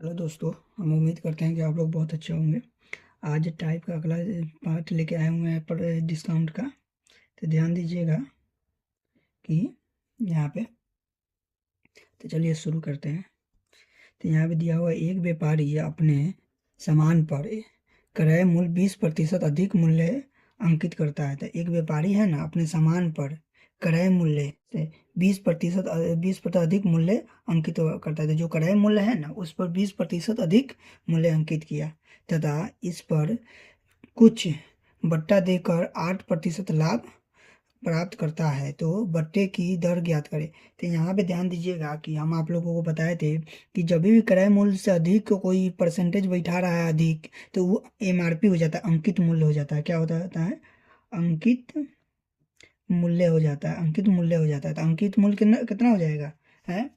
Hello दोस्तों। हम उम्मीद करते हैं कि आप लोग बहुत अच्छे होंगे। आज टाइप का अगला पार्ट लेके आए हुए हैं पर डिस्काउंट का। तो ध्यान दीजिएगा कि यहाँ पे, तो चलिए शुरू करते हैं। तो यहाँ पे दिया हुआ है, एक व्यापारी अपने सामान पर क्रय मूल्य 20% अधिक मूल्य अंकित करता है। तो एक व्यापारी है ना, अपने सामान पर क्रय मूल्य से 20% अधिक मूल्य अंकित करता है। तो जो क्रय मूल्य है ना, उस पर 20% अधिक मूल्य अंकित किया तथा इस पर कुछ बट्टा देकर 8% लाभ प्राप्त करता है। तो बट्टे की दर ज्ञात करें। तो यहाँ पे ध्यान दीजिएगा कि हम आप लोगों को बताए थे कि जब भी क्रय मूल्य से अधिक कोई परसेंटेज बैठा रहा है अधिक, तो वो एमआरपी हो जाता है, अंकित मूल्य हो जाता है। क्या होता है? अंकित मूल्य हो जाता है। अंकित मूल्य हो जाता है। तो अंकित मूल्य कितना कितना हो जाएगा है?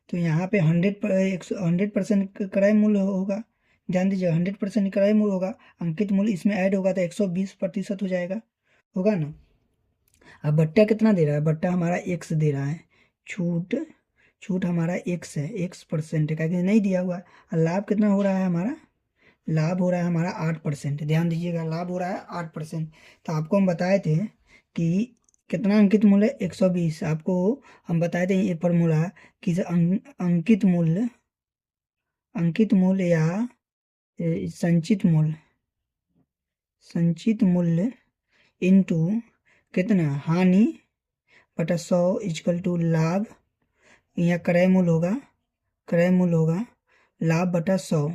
तो यहाँ पे 100% क्रय मूल्य होगा। ध्यान दीजिए, 100% क्रय मूल्य होगा, अंकित मूल्य इसमें ऐड होगा तो 120% हो जाएगा। होगा ना? अब बट्टा कितना दे रहा है? बट्टा हमारा एक्स दे रहा है। छूट छूट हमारा एक्स है, X% का नहीं दिया हुआ है। और लाभ कितना हो रहा है हमारा? लाभ हो रहा है हमारा 8%। ध्यान दीजिएगा, लाभ हो रहा है 8%। तो आपको हम बताए थे कि कितना अंकित मूल्य? 120। आपको हम बताए थे ये फॉर्मूला कि अंकित मूल्य या संचित मूल्य इंटू कितना हानि बटा 100 इजकल टू लाभ। यहाँ क्रय मूल्य होगा लाभ बटा 100।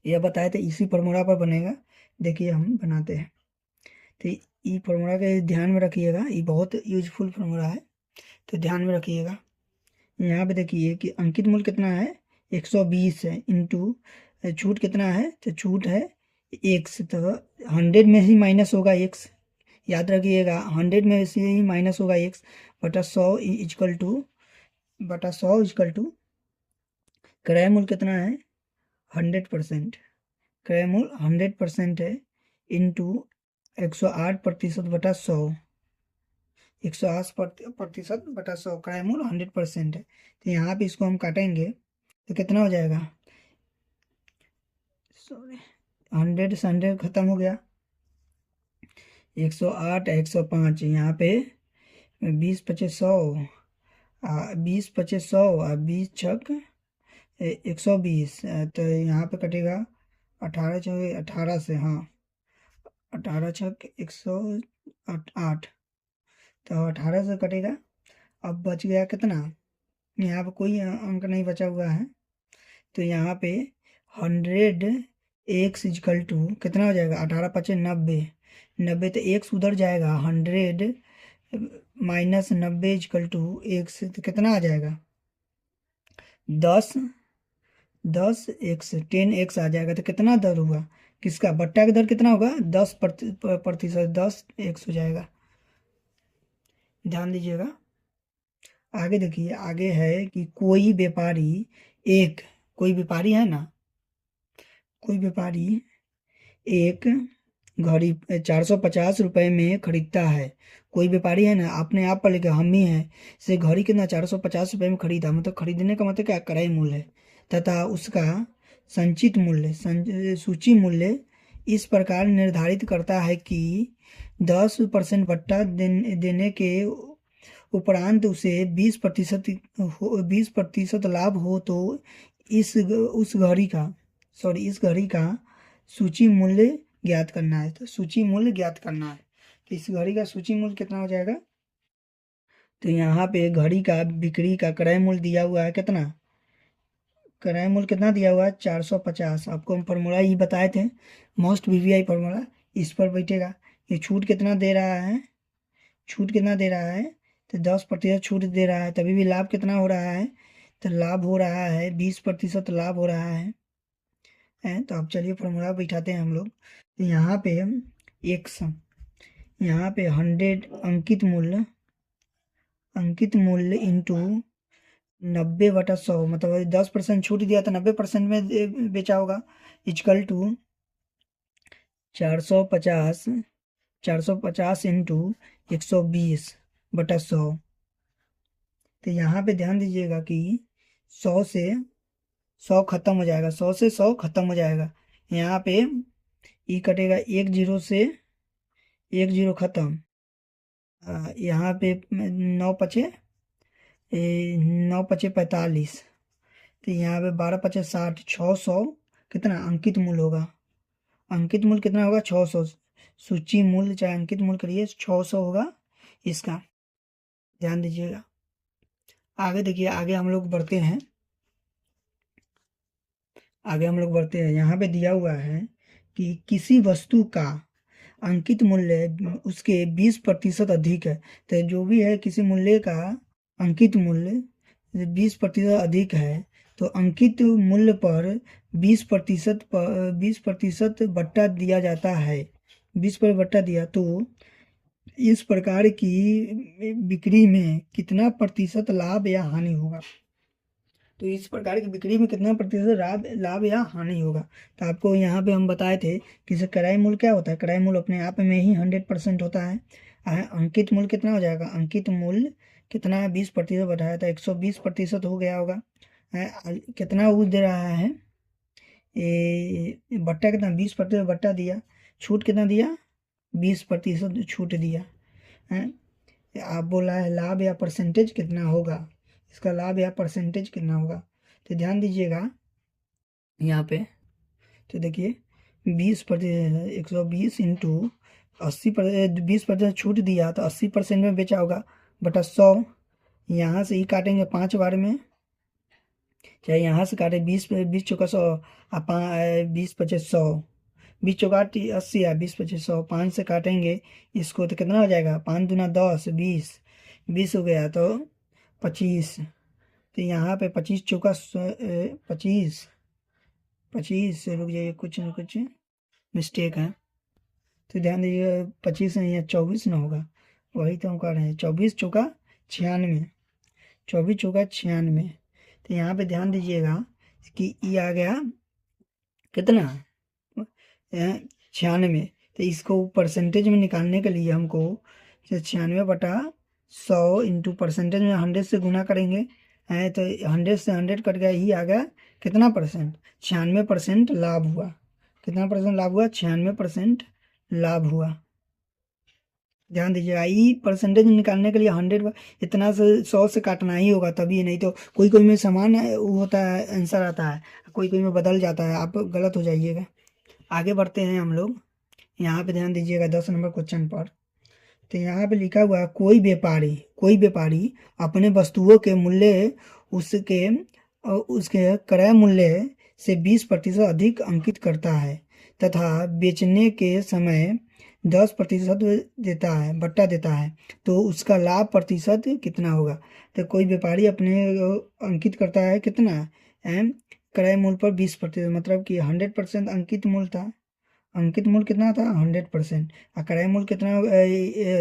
यह बताए थे, इसी फॉर्मूला पर बनेगा। देखिए हम बनाते हैं। तो ये फॉर्मूला के ध्यान में रखिएगा, ये बहुत यूजफुल फॉर्मूला है, तो ध्यान में रखिएगा। यहाँ पे देखिए कि अंकित मूल्य कितना है? 120 है, इंटू छूट कितना है? तो छूट है एक्स। तो 100 में ही माइनस होगा एक्स, याद रखिएगा, 100 में से ही माइनस होगा एक्स बटा 100 इजकल टू क्रय मूल्य कितना है? 100%। क्रय मूल्य 100% है, इंटू 108% बटा 100। 108% बटा 100, क्रय मूल्य 100% है। तो यहाँ पे इसको हम काटेंगे तो कितना हो जाएगा? सॉरी, 100 से 100 खत्म हो गया। 108 105, यहाँ पे 20 25 100, 20 25 100 और 20 छक 120। तो यहाँ पे कटेगा 18 से, हाँ, 18 छक 108। तो 18 से कटेगा। अब बच गया कितना? यहाँ पे कोई अंक नहीं बचा हुआ है। तो यहाँ पे 100 इजकल टू कितना हो जाएगा? 18 × 5 = 90। 90 तो एक्स उधर जाएगा, 100 माइनस 90 इजकल टू एक्स, तो कितना आ जाएगा? 10 10x आ जाएगा। तो कितना दर हुआ? किसका? बट्टा का दर कितना होगा? 10%। 10x हो जाएगा। ध्यान दीजिएगा। आगे देखिए, आगे है कि कोई व्यापारी है ना, कोई व्यापारी एक घड़ी 450 रुपये में खरीदता है। कोई व्यापारी है ना, अपने आप पर लेकर हम ही है, से घड़ी कितना 450 रुपये में खरीदा, मतलब खरीदने का मतलब क्या? क्रय मूल्य है। तथा उसका संचित मूल्य सूची मूल्य इस प्रकार निर्धारित करता है कि 10% बट्टा देने के उपरांत उसे 20% लाभ हो तो इस घड़ी का सूची मूल्य ज्ञात करना है। तो सूची मूल्य ज्ञात करना है। तो इस घड़ी का सूची मूल्य कितना हो जाएगा? तो यहाँ पे घड़ी का बिक्री का क्रय मूल्य दिया हुआ है कितना? क्रय मूल्य कितना दिया हुआ है? 450। आपको हम फॉर्मूला ही बताए थे, मोस्ट वीवीआई फॉर्मूला, इस पर बैठेगा। ये छूट कितना दे रहा है? छूट कितना दे रहा है? तो 10% छूट दे रहा है, तभी भी लाभ कितना हो रहा है? तो लाभ हो रहा है 20% लाभ हो रहा है। तो अब चलिए फॉर्मूला बैठाते हैं हम लोग। तो यहाँ पे एक्स, यहाँ पे 100 अंकित मूल्य इंटू 90/100, मतलब 10% छूट दिया तो 90% में बेचा होगा, इजकल टू 450 450 इंटू 120/100। तो यहाँ पे ध्यान दीजिएगा कि 100 से 100 खत्म हो जाएगा, 100 से 100 खत्म हो जाएगा। यहाँ पे ई कटेगा, 1 0 से 1 0 खत्म। यहाँ पे 9 9 पचे 45। तो यहाँ पे 12 पचे 60, 600 कितना अंकित मूल्य होगा? अंकित मूल्य कितना होगा? 600। सूची मूल्य चाहे अंकित मूल्य करिए, 600 होगा इसका, ध्यान दीजिएगा। आगे देखिए, आगे हम लोग बढ़ते हैं, यहाँ पे दिया हुआ है कि किसी वस्तु का अंकित मूल्य उसके 20% अधिक है। तो जो भी है, किसी मूल्य का अंकित मूल्य 20% अधिक है, तो अंकित मूल्य पर 20% बट्टा दिया जाता है। 20 पर बट्टा दिया तो इस प्रकार की बिक्री में कितना प्रतिशत लाभ या हानि होगा? तो इस प्रकार की बिक्री में कितना प्रतिशत लाभ या हानि होगा? तो आपको यहाँ पे हम बताए थे कि इसे क्रय मूल्य क्या होता है। क्रय मूल्य अपने आप में ही 100% होता है। अंकित मूल्य कितना हो जाएगा? अंकित मूल्य कितना है? 20% बढ़ाया था, 120% हो गया होगा। कितना वो दे रहा है? बट्टा कितना? 20% बट्टा दिया। छूट कितना दिया? 20% छूट दिया है। आप बोला है लाभ या परसेंटेज कितना होगा, इसका लाभ या परसेंटेज कितना होगा? तो ध्यान दीजिएगा यहाँ पे। तो देखिए 20%, 120 इंटू 80%, 20% छूट दिया तो 80% में बेचा होगा, बटा 100। यहाँ से ही काटेंगे 5 बार में, चाहे यहाँ से काटे 20 चौका 100, 20 पचे 100, 20 चौका 80 है, 20 पचे 100, 5 से काटेंगे इसको तो कितना हो जाएगा? 5 दूना 10, 20, 20 हो गया तो 25। तो यहाँ पे 25 चौका 25, 25 रुक जाइए, कुछ न कुछ मिस्टेक है, तो ध्यान दीजिए। 25 नहीं है, 24 ना होगा, वही तो हम कह रहे हैं। 24 चौका 96, 24 चौका 96। तो यहाँ पे ध्यान दीजिएगा कि ये आ गया कितना? 96। तो इसको परसेंटेज में निकालने के लिए हमको 96/100 इंटू परसेंटेज में 100 से गुना करेंगे, है तो 100 से 100 कट गया, ही आ गया कितना परसेंट? 96% लाभ हुआ। कितना परसेंट लाभ हुआ? 96% लाभ हुआ। ध्यान दीजिएगा, ई परसेंटेज निकालने के लिए 100 इतना से 100 से काटना ही होगा तभी, नहीं तो कोई कोई में समान वो होता है, आंसर आता है, कोई कोई में बदल जाता है, आप गलत हो जाइएगा। आगे बढ़ते हैं हम लोग, यहाँ पे ध्यान दीजिएगा 10 नंबर क्वेश्चन पर। तो यहाँ पे लिखा हुआ है कोई व्यापारी अपने वस्तुओं के मूल्य उसके क्रय मूल्य से 20% अधिक अंकित करता है तथा बेचने के समय 10% देता है, बट्टा देता है, तो उसका लाभ प्रतिशत कितना होगा? तो कोई व्यापारी अपने अंकित करता है कितना है? क्रय मूल्य पर 20%, मतलब कि 100% अंकित मूल्य था। अंकित मूल्य कितना था? 100%। क्रय मूल्य कितना?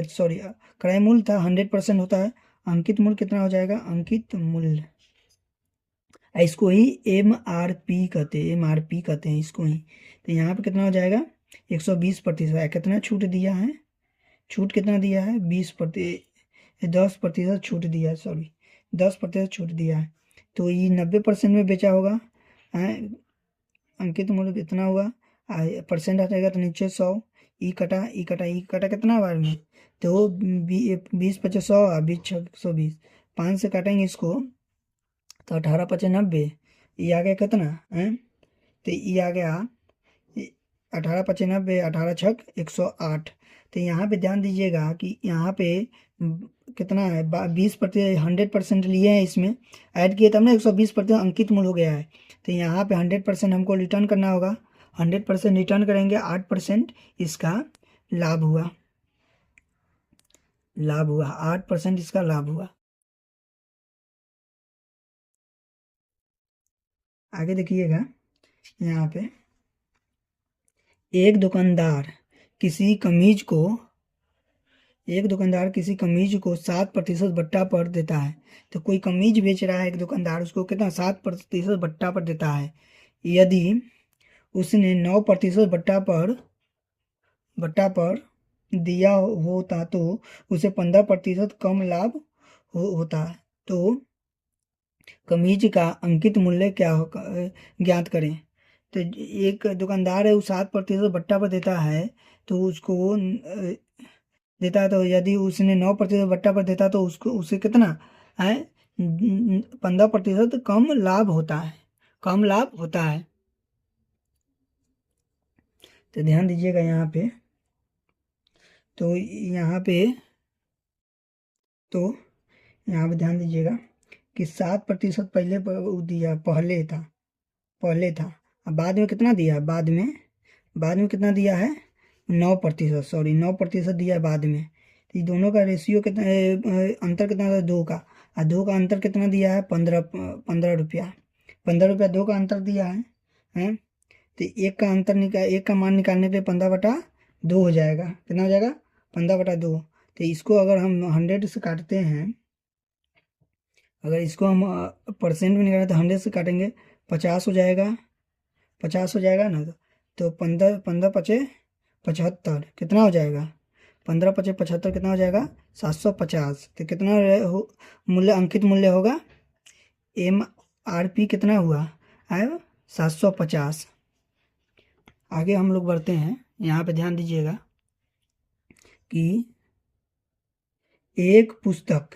सॉरी, क्रय मूल्य था 100% होता है, अंकित मूल्य कितना हो जाएगा? अंकित मूल्य इसको ही MRP कहते हैं, MRP कहते हैं इसको ही। तो यहाँ पे कितना हो जाएगा? 120%। कितना छूट दिया है? छूट कितना दिया है? 10% छूट दिया है, सॉरी 10% छूट दिया है, तो ये 90% में बेचा होगा। अंकित मूल्य कितना हुआ? परसेंट आ जाएगा तो नीचे 100, ई कटा कितना बार में? तो 20 पचे 100, 20 120, 5 से काटेंगे इसको तो 18 पचे 90, ये आ गया कितना है? तो ये आ गया 18 पचे 90, 18 छक 108। तो यहाँ पे ध्यान दीजिएगा कि यहाँ पे कितना है? 20% 100% लिए हैं, इसमें ऐड किए तब ना 120% अंकित मूल्य हो गया है। तो यहाँ पे 100% हमको रिटर्न करना होगा, 100% रिटर्न करेंगे, 8% इसका लाभ हुआ, 8% इसका लाभ हुआ। आगे देखिएगा, यहाँ पे एक दुकानदार किसी कमीज को 7% बट्टा पर देता है। तो कोई कमीज बेच रहा है एक दुकानदार, उसको कितना? 7% बट्टा पर देता है। यदि उसने 9% बट्टा पर दिया होता तो उसे 15% कम लाभ होता है। तो कमीज का अंकित मूल्य क्या हो ज्ञात करें। तो एक दुकानदार है, वो 7% बट्टा पर देता है, तो उसको देता है, तो यदि उसने 9% बट्टा पर देता तो उसको उसे कितना है 15% कम लाभ होता है, कम लाभ होता है। तो ध्यान दीजिएगा यहाँ पे, तो यहाँ पे तो यहाँ पे ध्यान दीजिएगा कि 7% पहले वो दिया, पहले था। अब बाद में कितना दिया, बाद में कितना दिया है 9%, सॉरी 9% दिया है बाद में। तो ये दोनों का रेशियो कितना अंतर कितना था, 2 का। और 2 का अंतर कितना दिया है 15 रुपया, 15 रुपया 2 का अंतर दिया है, हैं। तो एक का मान निकालने के लिए 15/2 हो जाएगा, कितना हो जाएगा 15/2। तो इसको अगर हम 100 से काटते हैं, अगर इसको हम परसेंट में निकालें तो 100 से काटेंगे 50 हो जाएगा, 50 हो जाएगा ना। तो 15 15 पचे 75 कितना हो जाएगा, 15 पचे 75 कितना हो जाएगा 750। तो कितना मूल्य अंकित मूल्य होगा, MRP कितना हुआ है 750। आगे हम लोग बढ़ते हैं, यहाँ पे ध्यान दीजिएगा कि एक पुस्तक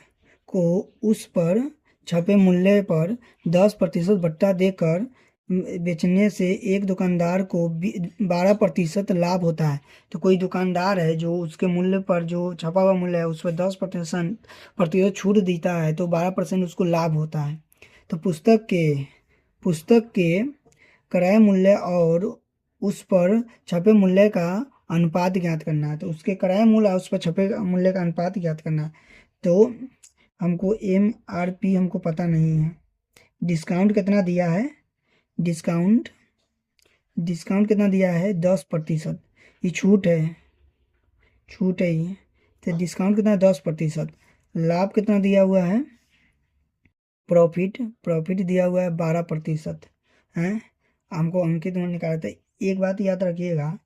को उस पर छपे मूल्य पर 10% बट्टा देकर बेचने से एक दुकानदार को 12% लाभ होता है। तो कोई दुकानदार है जो उसके मूल्य पर, जो छपा हुआ मूल्य है उस पर 10% छूट देता है, तो 12% उसको लाभ होता है। तो पुस्तक के क्रय मूल्य और उस पर छपे मूल्य का अनुपात ज्ञात करना है। तो उसके क्रय मूल्य और उस पर छपे मूल्य का अनुपात ज्ञात करना है। तो हमको MRP हमको पता नहीं है। डिस्काउंट कितना दिया है, डिस्काउंट कितना दिया है 10%, ये छूट है ये। तो डिस्काउंट कितना 10%, लाभ कितना दिया हुआ है, प्रॉफिट दिया हुआ है 12% है। हमको अंकित मूल्य निकालते हैं। एक बात याद रखिएगा,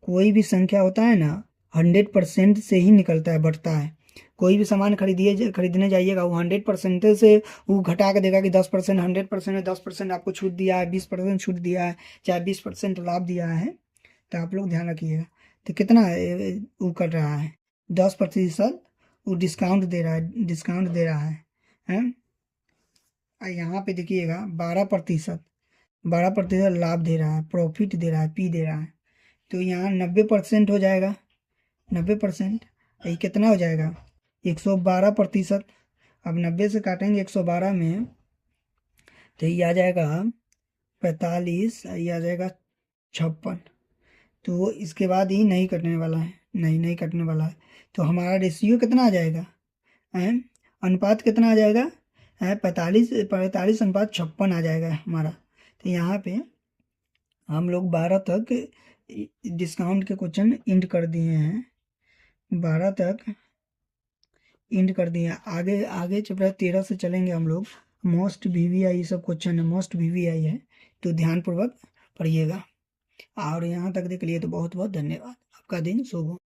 कोई भी संख्या होता है ना 100% से ही निकलता है, बढ़ता है। कोई भी सामान खरीदने जाइएगा, वो 100% से वो घटा के देगा कि 10%, 100% है 10% आपको छूट दिया है, 20% छूट दिया है, चाहे 20% लाभ दिया है। तो आप लोग ध्यान रखिएगा। तो कितना वो कर रहा है 10% वो डिस्काउंट दे रहा है। यहाँ पे देखिएगा 12% लाभ दे रहा है, प्रॉफिट दे रहा है, P दे रहा है। तो यहाँ 90% हो जाएगा, 90%। ये कितना हो जाएगा 112%। अब 90 से काटेंगे 112 में, तो ये आ जाएगा 45, ये आ जाएगा 56। तो इसके बाद ही नहीं कटने वाला है, नहीं कटने वाला है। तो हमारा रेशियो कितना आ जाएगा, अनुपात कितना आ जाएगा 45:56 आ जाएगा हमारा। तो यहाँ पे हम लोग 12 तक डिस्काउंट के क्वेश्चन इंड कर दिए हैं, 12 तक इंड कर दिए हैं। आगे चैप्टर 13 से चलेंगे हम लोग। मोस्ट VVI सब क्वेश्चन है, मोस्ट VVI है, तो ध्यानपूर्वक पढ़िएगा। और यहाँ तक देख लिए तो बहुत बहुत धन्यवाद। आपका दिन शुभ हो।